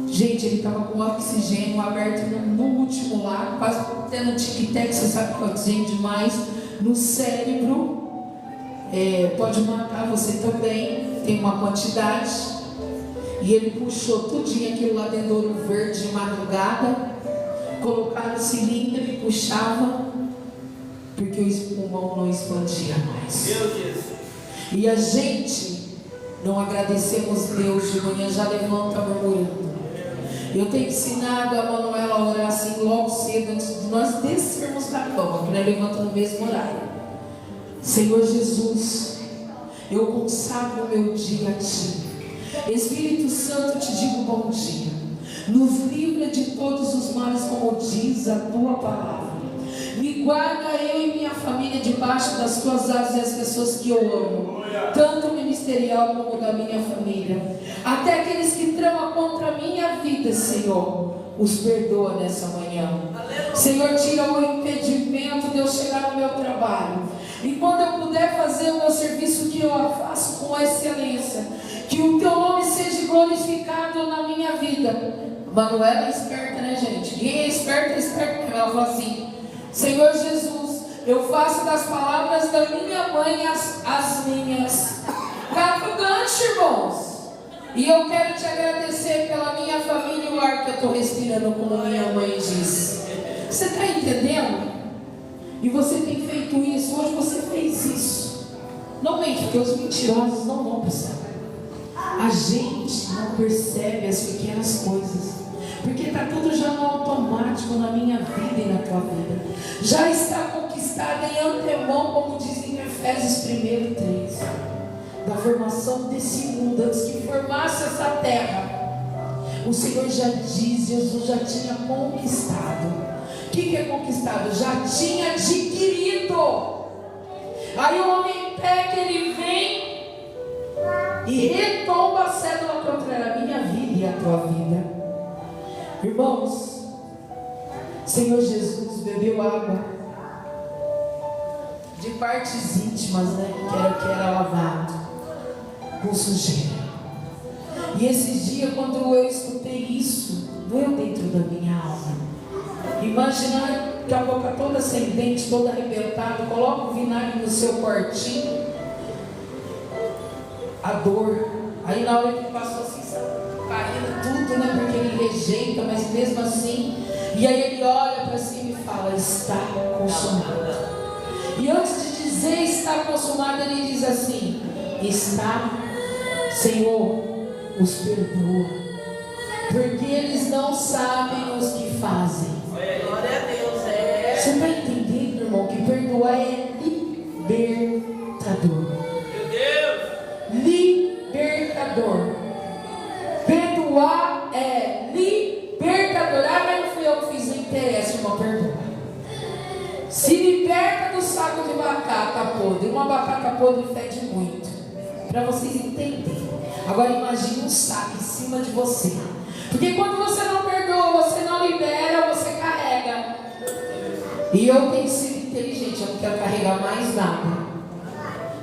Gente, ele estava com o oxigênio aberto no último lado, quase tendo tic-tac. Você sabe que o oxigênio demais no cérebro pode matar você também. Tem uma quantidade. E ele puxou tudinho aquilo lá dentro do Ouro Verde de madrugada. Colocaram o cilindro e puxava, porque o pulmão não expandia mais. Meu Deus. E a gente não agradecemos Deus de manhã, já levanta murmurando. Eu tenho ensinado a Manuela a orar assim logo cedo, antes de nós descermos da cama, que nós levantamos no mesmo horário. Senhor Jesus, eu consagro o meu dia a Ti. Espírito Santo, te digo bom dia. Nos livra de todos os males, como diz a Tua palavra. Me guarda eu e minha família debaixo das Tuas asas, e as pessoas que eu amo, tanto ministerial como da minha família. Até aqueles que tramam contra a minha vida, Senhor, os perdoa nessa manhã. Senhor, tira o impedimento de eu chegar no meu trabalho. E quando eu puder fazer o meu serviço, que eu faço com excelência, que o Teu nome seja glorificado na minha vida. Manuela é esperta, né, gente? Quem é esperta, ela fala assim: Senhor Jesus, eu faço das palavras da minha mãe as minhas. Cata o gancho, irmãos. E eu quero te agradecer pela minha família e o ar que eu estou respirando, como minha mãe disse. Você está entendendo? E você tem feito isso. Hoje você fez isso. Não mente, porque os mentirosos não vão para o céu. A gente não percebe as pequenas coisas, porque está tudo já no automático na minha vida e na tua vida. Já está conquistada em antemão, como diz em Efésios 1:3. Da formação desse mundo, antes que formasse essa terra, o Senhor já diz, Jesus já tinha conquistado. O que é conquistado? Já tinha adquirido. Aí o homem pega, ele vem e retomba a cédula contra a minha vida e a tua vida. Irmãos, Senhor Jesus bebeu água de partes íntimas, né? Que era lavado com sujeira. E esses dias, quando eu escutei isso, doeu dentro da minha alma. Imagina que a boca toda sem dente, toda arrebentada, coloca o vinagre no seu quartinho, a dor. Aí na hora que passou assim, caindo tudo, né? Porque ele rejeita, mas mesmo assim. E aí ele olha para cima e fala: está consumado. E antes de dizer está consumado, ele diz assim: está, Senhor, os perdoa, porque eles não sabem os que fazem. Glória a Deus. Você está entendendo, irmão, que perdoar é libertador. Meu Deus. Libertador. Perdoar é libertador. Ah, mas não fui eu que fiz, não interessa, irmão, perdoa. Se liberta do saco de batata podre. Uma batata podre fede muito. Para vocês entenderem. Agora imagine um saco em cima de você. Porque quando você não perdoa, você não libera, você carrega. E eu tenho sido inteligente, eu não quero carregar mais nada.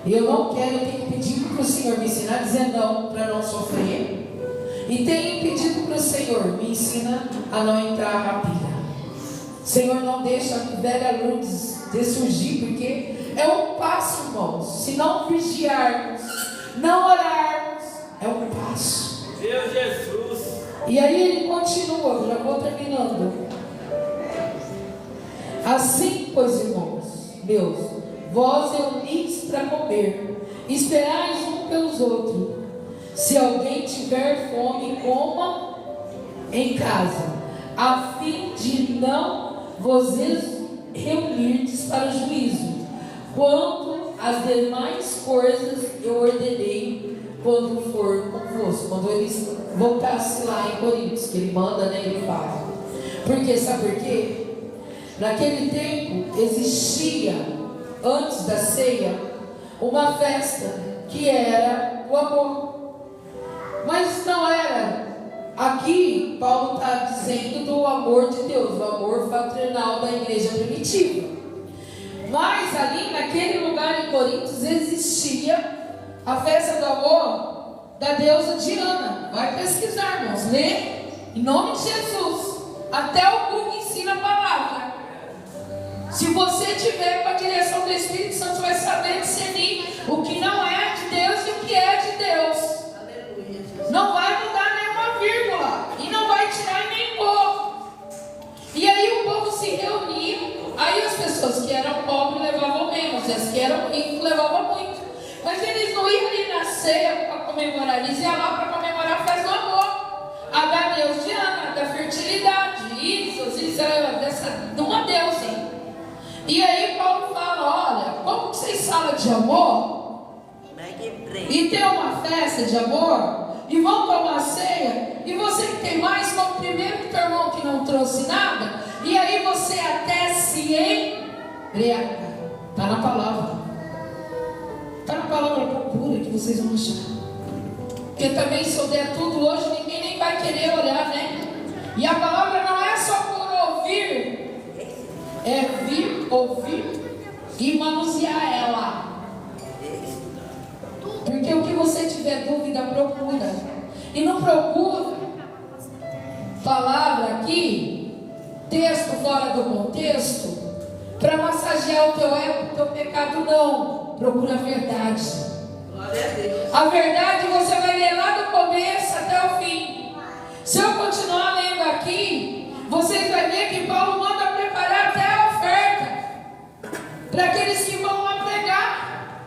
Eu não quero, eu tenho pedido para o Senhor me ensinar a dizer não, para não sofrer. E tenho pedido para o Senhor, me ensina a não entrar rapida. Senhor, não deixa a velha Lourdes ressurgir, porque é um passo, irmãos. Se não vigiarmos, não orarmos, é um passo. Meu Jesus. E aí ele continua, já vou terminando. Assim, pois, irmãos meus, vós reunis para comer, esperais um pelos outros. Se alguém tiver fome, coma em casa, a fim de não vos reunirdes para o juízo. Quanto às demais coisas, eu ordenei quando for convosco. Quando eles voltassem lá em Coríntios, que ele manda, né, ele fala. Porque, sabe por quê? Naquele tempo existia, antes da ceia, uma festa que era o amor. Mas não era. Aqui, Paulo está dizendo do amor de Deus, do amor fraternal da igreja primitiva. Mas ali, naquele lugar em Coríntios, existia a festa do amor da deusa Diana. Vai pesquisar, irmãos. Lê em nome de Jesus. Até o Google ensina a palavra. Se você tiver com a direção do Espírito Santo, você vai saber discernir o que não é de Deus e o que é de Deus. Não vai mudar nenhuma vírgula. E não vai tirar nem pôr. E aí o povo se reunia. Aí as pessoas que eram pobres levavam menos. E as que eram ricos levavam muito. Mas eles não iam ali na ceia para comemorar. Eles iam lá para comemorar a festa do amor. A da deusa Diana, da fertilidade. Isso era de uma deusa. E aí Paulo fala, olha, como que vocês falam de amor? E tem uma festa de amor? E vão tomar ceia? E você que tem mais, como primeiro que teu irmão que não trouxe nada? E aí você até se embriaga. Está na palavra. Está na palavra, procura que vocês vão achar. Porque também se eu der tudo hoje, ninguém nem vai querer olhar, né? E a palavra não é só por ouvir. É vir, ouvir e manusear ela. Porque o que você tiver dúvida, procura. E não procura palavra aqui, texto fora do contexto, para massagear o teu ego, o teu pecado, não. Procura a verdade. A verdade você vai ler lá do começo até o fim. Se eu continuar lendo aqui, vocês vão ver que Paulo manda preparar até a oferta para aqueles que vão lá pregar.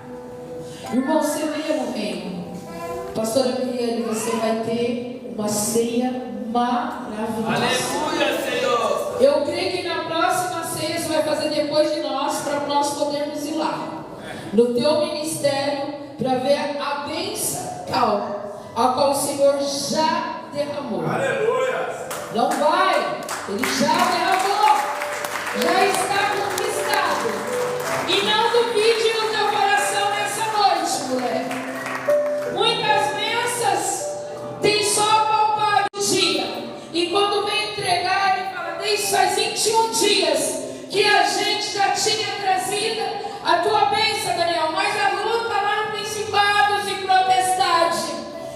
Irmão, você leia no reino. Pastora Miriane, você vai ter uma ceia maravilhosa. Aleluia, Senhor. Eu creio que na próxima ceia você vai fazer depois de nós, para nós podermos ir lá no teu ministério, para ver a bênção a qual o Senhor já derramou. Aleluia. Não vai, ele já derramou, já está conquistado. E não duvide no teu coração nessa noite, mulher. Muitas bênçãos tem só palpado um dia. E quando vem entregar, ele fala: desde faz 21 dias que a gente já tinha trazido a tua bênção, Daniel. Mas a luta lá no Principados e Potestade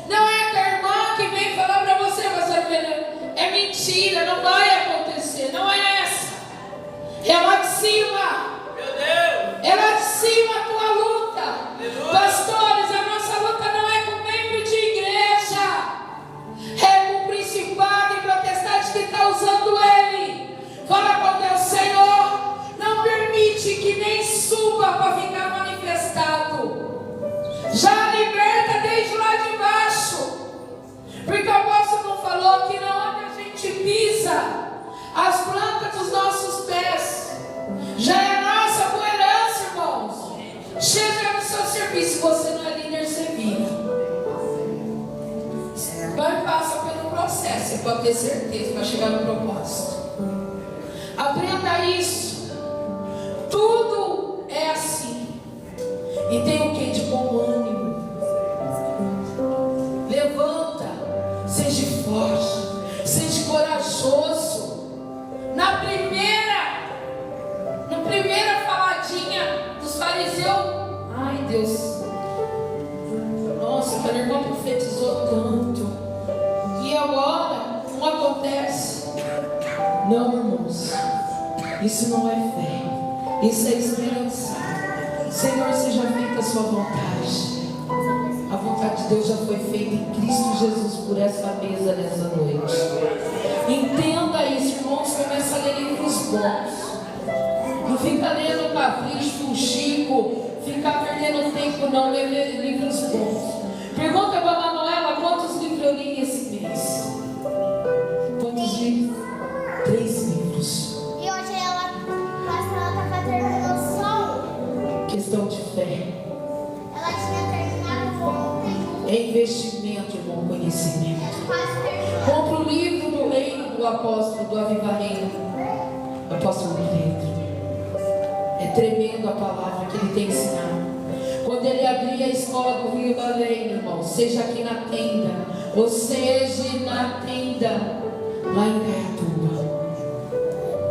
não é a irmã que vem falar para você, pastor Fernando. É mentira, não vai acontecer. Não é essa. É lá de cima. Meu Deus. É lá de cima a tua luta. Aleluia. Pastores, a nossa luta não é com membro de igreja. É com o principado e potestade que está usando ele. Fala qual é o Já é nossa boa herança, irmãos. Chega no seu serviço, se você não é líder, você vira. Vai passa pelo processo, você pode ter certeza, para chegar no propósito. Aprenda isso. Tudo é assim. E tem o que de bom ânimo. Levanta, seja forte, seja corajoso. Na primeira faladinha dos fariseus, ai Deus, nossa, aquele irmão profetizou tanto, e agora não acontece. Não, irmãos, isso não é fé, isso é esperança. Senhor, seja feita a sua vontade. A vontade de Deus já foi feita em Cristo Jesus por essa mesa nessa noite. Entenda isso, irmãos. Começa a ler livros bons. Não fica lendo capricho, Chico, ficar perdendo tempo, não. Ler livros bons. Pergunta para a Manuela quantos livros eu li esse mês. Quantos livros? 3 livros. E hoje ela está terminando só um. Questão de fé. Ela tinha terminado ontem. É investimento, irmão, conhecimento. Quase terminou. Compra o livro do reino do apóstolo do Avivamento, apóstolo Pedro. É tremendo a palavra que ele tem ensinado. Quando ele abrir a escola do Rio da Lei, irmão, seja aqui na tenda, ou seja na tenda lá em Gaiatuba,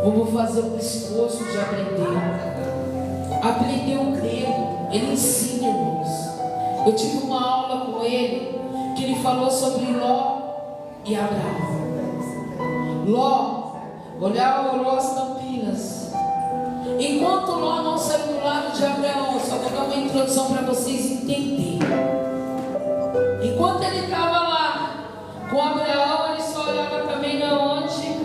vamos fazer um esforço de aprender. Aprender o grego, ele ensina, irmãos. Eu tive uma aula com ele que ele falou sobre Ló e Abraão. Ló olhava as campinas. Enquanto Ló não saiu do lado de Abraão, eu só vou dar uma introdução para vocês entenderem. Enquanto ele estava lá com Abraão, ele só olhava também na onde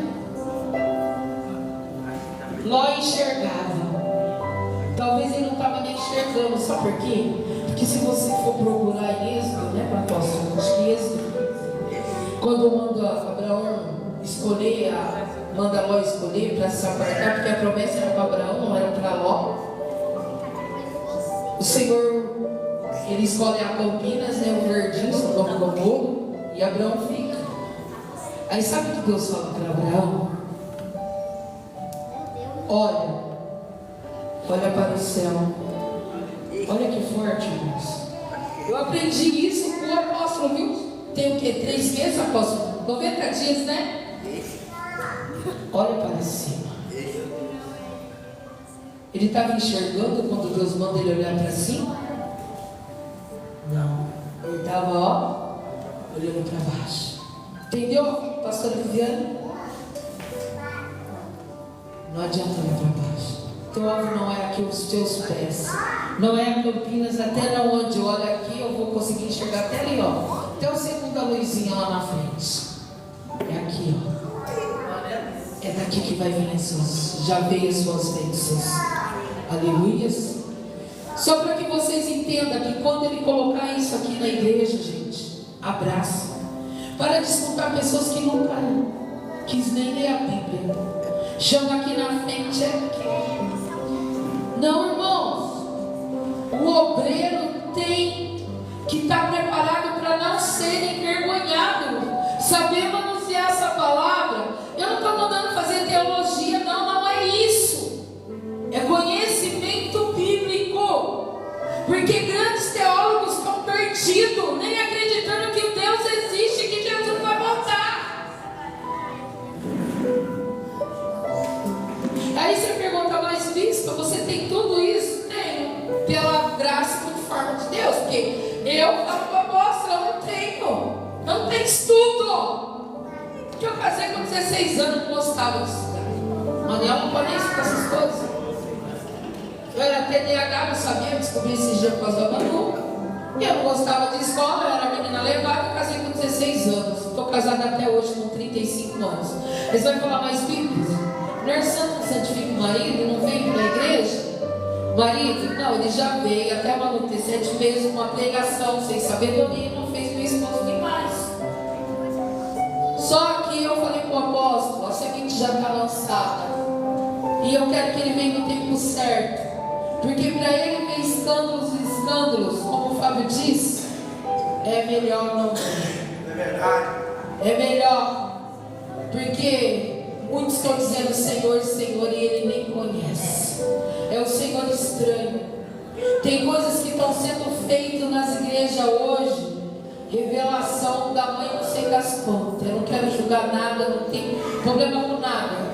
Ló enxergava. Talvez ele não estava nem enxergando, sabe por quê? Porque se você for procurar em Êxodo, né, pastor? Acho que Êxodo, quando manda Abraão escolher, manda Ló escolher para se apartar, porque a promessa era para Abraão, não era para Ló. O Senhor, ele escolhe a Campinas, né, o verdinho, o nome do bolo, e Abraão fica. Aí sabe o que Deus fala para Abraão? Olha para o céu. Olha que forte, irmãos. Eu aprendi isso com o apóstolo, viu? Tem o que? 3 meses, apóstolo? 90 dias, né? Olha para cima. Ele estava enxergando quando Deus manda ele olhar para cima? Não. Ele estava, olhando para baixo. Entendeu, pastora Viviane? Não adianta olhar para baixo. Teu alvo não é aqui os teus pés. Não é a Campinas, até na onde eu olho aqui, eu vou conseguir enxergar até ali, ó. Até a segunda luzinha lá na frente. É aqui, ó. É daqui que vai vir as suas. Já veio as suas bênçãos. Aleluias. Só para que vocês entendam que quando ele colocar isso aqui na igreja, gente, abraça. Para de escutar pessoas que nunca quis nem ler a Bíblia. Chama aqui na frente, é aqui. Não, irmãos. O obreiro tem que estar preparado para não ser envergonhado. Saber manusear essa palavra. Eu não estou mandando fazer teologia, não é isso. É conhecimento bíblico. Porque grandes teólogos estão perdidos, nem acreditando que o Deus existe e que Jesus vai voltar. Aí você pergunta, mas bispo, você tem tudo isso? Tenho. Pela graça e por forma de Deus. Porque eu falo para a apóstola, eu não tenho. Eu não tenho estudo. Porque eu casei com 16 anos, não gostava de estudar. Manuel não pode nem estudar essas coisas. Eu era TDAH, não sabia, descobri esse dia por causa da Manu. E eu não gostava de escola, eu era menina levada, eu casei com 16 anos. Estou casada até hoje com 35 anos. Eles vão falar mais bíblicos. Mulher santa santifica o marido, não vem para a igreja? Marido, não, ele já veio até a Manu ter 7 meses, uma pregação sem sabedoria, não fez meu esposo nem mais. Só que eu falei com o apóstolo, a semente já está lançada. E eu quero que ele venha no tempo certo. Porque para ele ver escândalos e escândalos, como o Fábio diz, é melhor não ver. É verdade. É melhor. Porque muitos estão dizendo Senhor, Senhor, e ele nem conhece. É o Senhor estranho. Tem coisas que estão sendo feitas nas igrejas hoje. Revelação da mãe não sei das quantas. Eu não quero julgar nada, não tem problema com nada.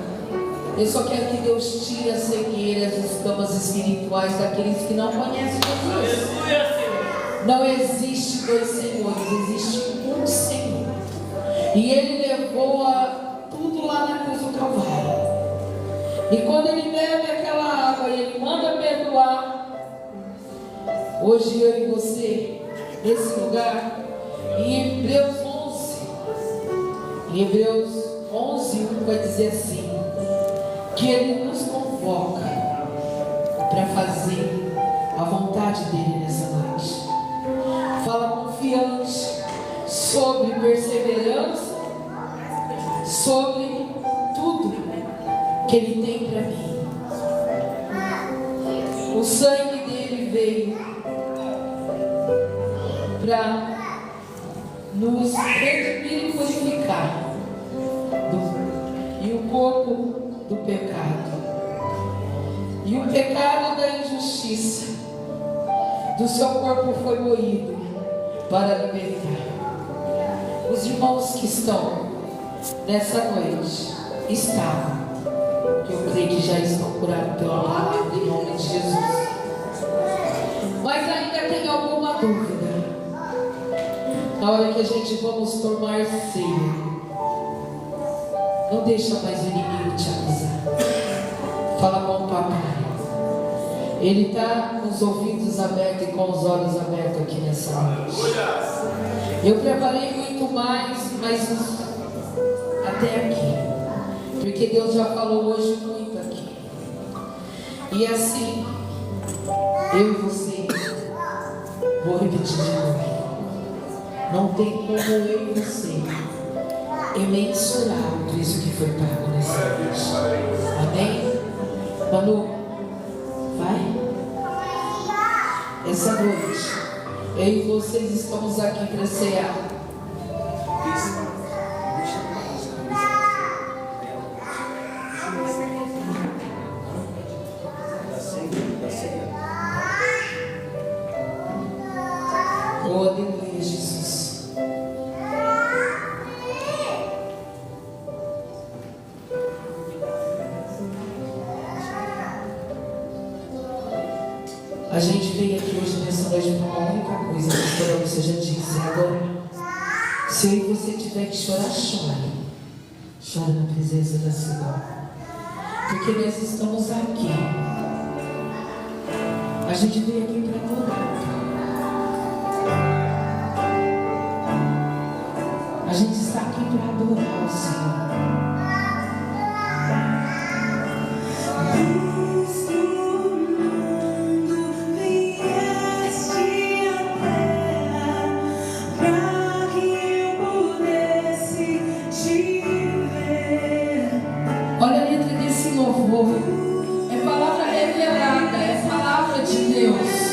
Eu só quero que Deus tire as cegueiras, as escamas espirituais daqueles que não conhecem Jesus. Aleluia, Senhor. Não existe dois senhores, existe um Senhor. E Ele levou tudo lá na cruz do Calvário. E quando Ele bebe aquela água e Ele manda perdoar, hoje eu e você, nesse lugar, em Hebreus 11, 1 vai dizer assim, que Ele nos convoca para fazer a vontade dEle nessa noite. Fala confiante sobre perseverança, sobre tudo que Ele tem para mim. O sangue dEle veio para nos redimir e purificar e o corpo do pecado e o pecado da injustiça do seu corpo foi moído para libertar. Os irmãos que estão nessa noite estavam, que eu creio que já estão curados pela palavra em nome de Jesus, mas ainda tem alguma dúvida. Na hora que a gente vamos tomar ceia, não deixa mais o inimigo te acusar. Fala com o papai. Ele está com os ouvidos abertos e com os olhos abertos aqui nessa noite. Eu preparei muito mais, mas até aqui. Porque Deus já falou hoje muito aqui. E assim, eu e você, vou repetir de novo. Não tem como eu e você mensurar o preço que foi pago nessa noite. Amém? Manu, vai. Essa noite, eu e vocês estamos aqui para cear. Oh, aleluia, Jesus. A gente veio aqui hoje nessa noite para uma única coisa, pastor, você já disse. Agora, se eu e você tiver que chorar, chore. Chore na presença da Senhor. Porque nós estamos aqui. A gente veio aqui para adorar. A gente está aqui para adorar o Senhor. Olha a letra desse louvor. É palavra revelada, é palavra de Deus.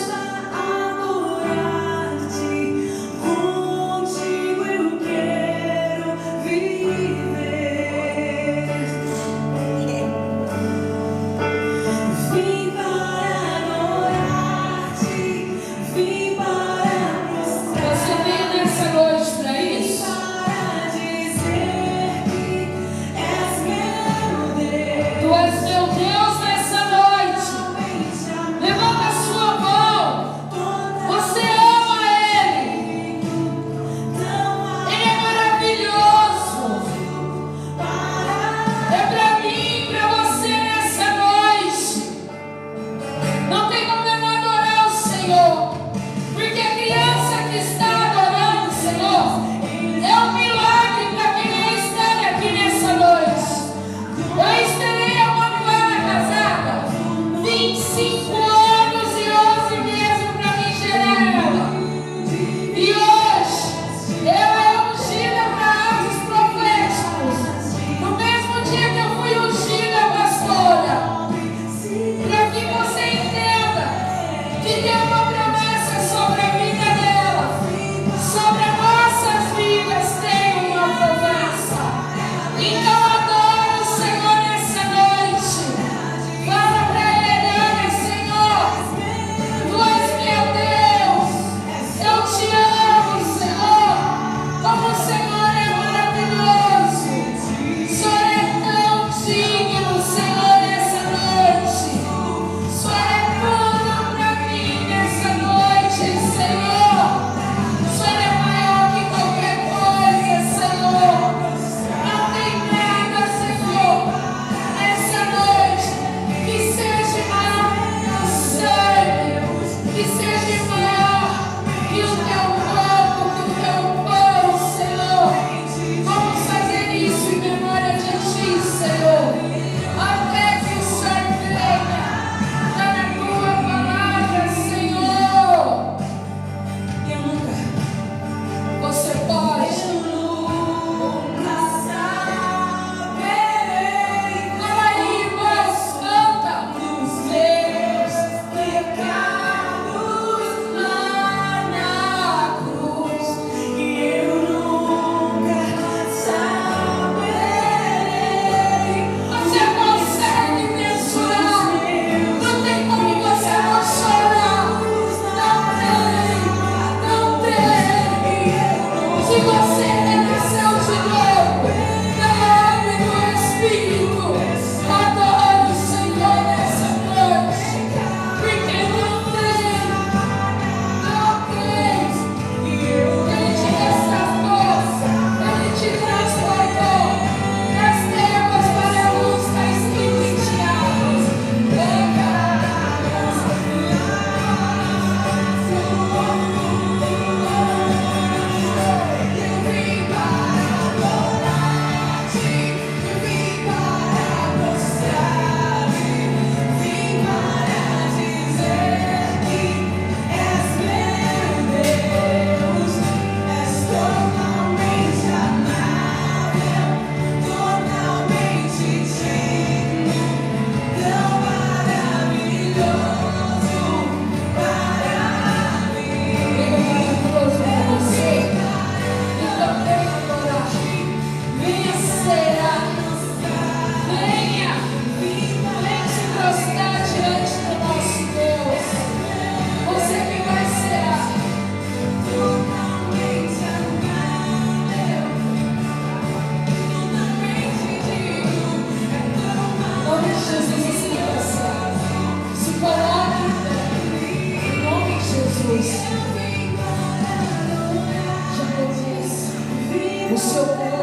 O Senhor